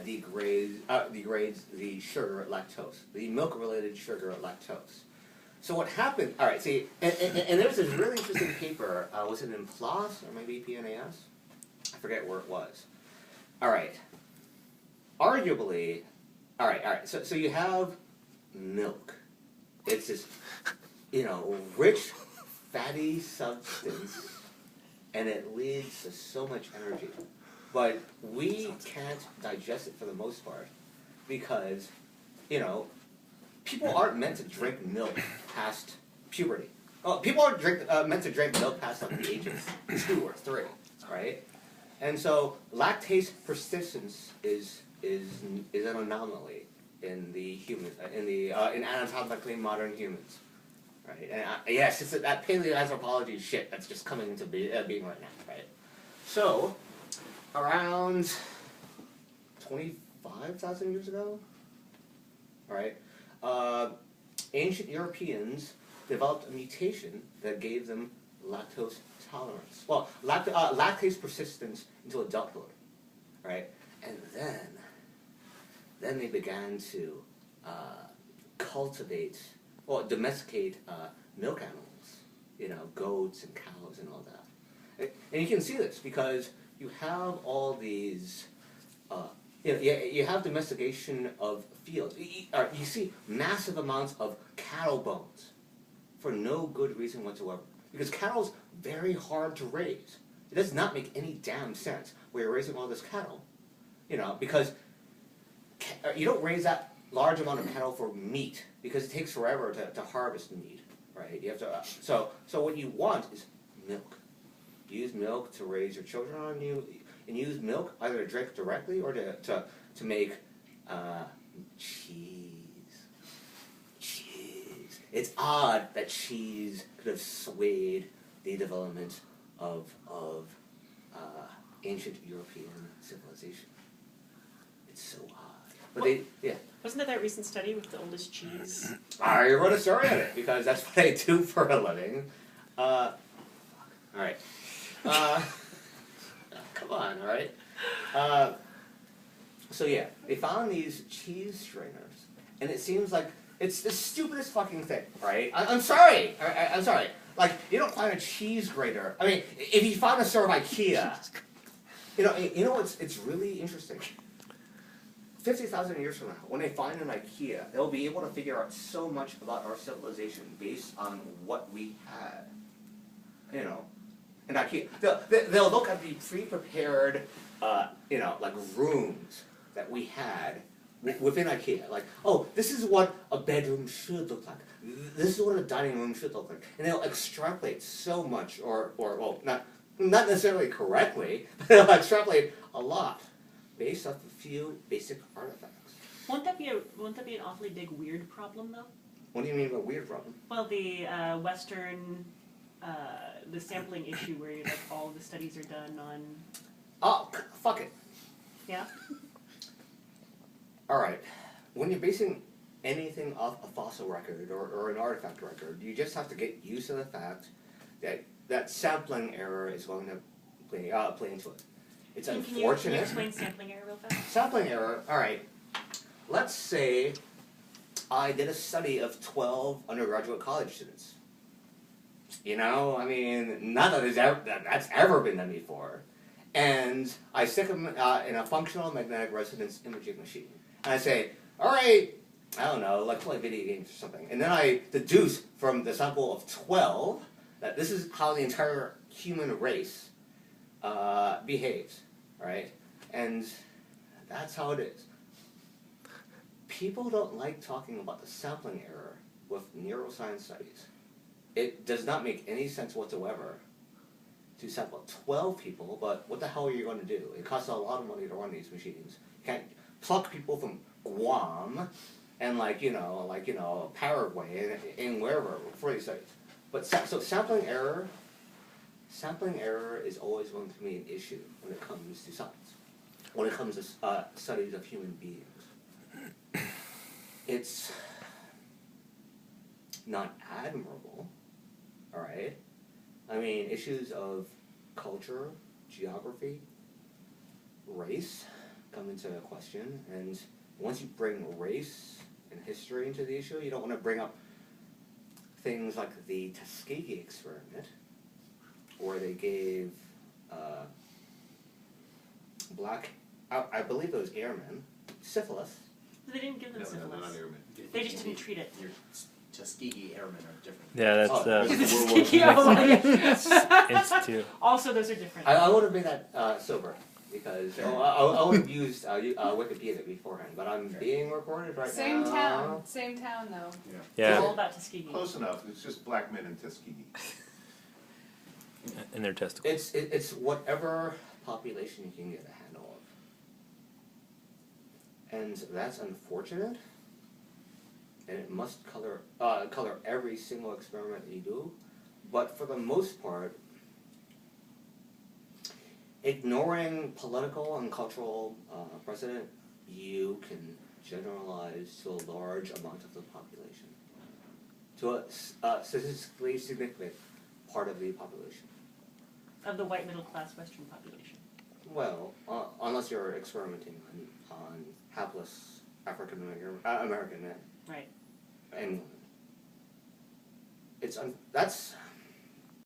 degrades the sugar lactose, the milk-related sugar lactose. So what happened? All right, see, and there's this really interesting paper. Was it in PLOS or maybe PNAS? I forget where it was. All right. Arguably, all right. So you have milk. It's this, rich, fatty substance, and it leads to so much energy. But we can't digest it for the most part because, people aren't meant to drink milk past puberty. Oh, people aren't meant to drink milk past like the age of 2 or 3, right? And so lactase persistence is an anomaly in the human in anatomically modern humans, right? And yes, it's that paleoanthropology shit that's just coming into being right now, right? So around 25,000 years ago, right? Ancient Europeans developed a mutation that gave them lactose tolerance. Well, lactase persistence into adulthood, right? And then they began to domesticate milk animals, goats and cows and all that. And you can see this because you have all these, you have domestication of fields. You see massive amounts of cattle bones for no good reason whatsoever. Because cattle's very hard to raise. It does not make any damn sense where you're raising all this cattle. Because you don't raise that large amount of cattle for meat because it takes forever to harvest meat, right? You have to. So what you want is milk. Use milk to raise your children on you, and use milk either to drink directly or to make cheese. It's odd that cheese could have swayed the development of ancient European civilization. It's so odd. But Wasn't there that recent study with the oldest cheese? I wrote a story on it because that's what I do for a living. All right. Come on, all right. So yeah, they found these cheese strainers, and it seems like it's the stupidest fucking thing, right? I'm sorry. I'm sorry. Like, you don't find a cheese grater. I mean, if you found a store of IKEA, it's really interesting. 50,000 years from now, when they find an IKEA, they'll be able to figure out so much about our civilization based on what we had. In IKEA, they'll look at the pre-prepared, like rooms that we had within IKEA. Like, oh, this is what a bedroom should look like. This is what a dining room should look like. And they'll extrapolate so much, or not necessarily correctly, but they'll extrapolate a lot based off a few basic artifacts. Won't that be an awfully big weird problem though? What do you mean by weird problem? Well, the Western, the sampling issue where all the studies are done on. Oh, fuck it. Yeah. All right. When you're basing anything off a fossil record or an artifact record, you just have to get used to the fact that sampling error is going to play into it. It's unfortunate. Can you explain sampling error real fast? Sampling error, all right. Let's say I did a study of 12 undergraduate college students. I mean, not that that's ever been done before. And I stick them in a functional magnetic resonance imaging machine. And I say, all right, I don't know, like play video games or something. And then I deduce from the sample of 12 that this is how the entire human race behaves, right? And that's how it is. People don't like talking about the sampling error with neuroscience studies. It does not make any sense whatsoever to sample 12 people, but what the hell are you going to do? It costs a lot of money to run these machines. You can't pluck people from Guam and Paraguay and wherever for these studies. But so sampling error is always going to be an issue when it comes to science, when it comes to studies of human beings. It's not admirable, all right? I mean, issues of culture, geography, race come into question, and once you bring race and history into the issue, you don't want to bring up things like the Tuskegee experiment, where they gave black, I believe it was airmen, syphilis. They didn't give them syphilis. No, not airmen. They just didn't treat it. Your Tuskegee Airmen are different. Yeah, Oh, that's this is Tuskegee, oh my Institute. Also, those are different. I would have made that sober, because I would have used Wikipedia beforehand, but I'm being recorded right Same now. town, same town though. Yeah. It's all Yeah, about Tuskegee. Close enough. It's just black men in Tuskegee. in their testicles. It's whatever population you can get a handle of. And that's unfortunate. And it must color every single experiment that you do. But for the most part, ignoring political and cultural precedent, you can generalize to a large amount of the population, to a statistically significant part of the population. Of the white middle class Western population. Well, unless you're experimenting on hapless African American men Right. and women. That's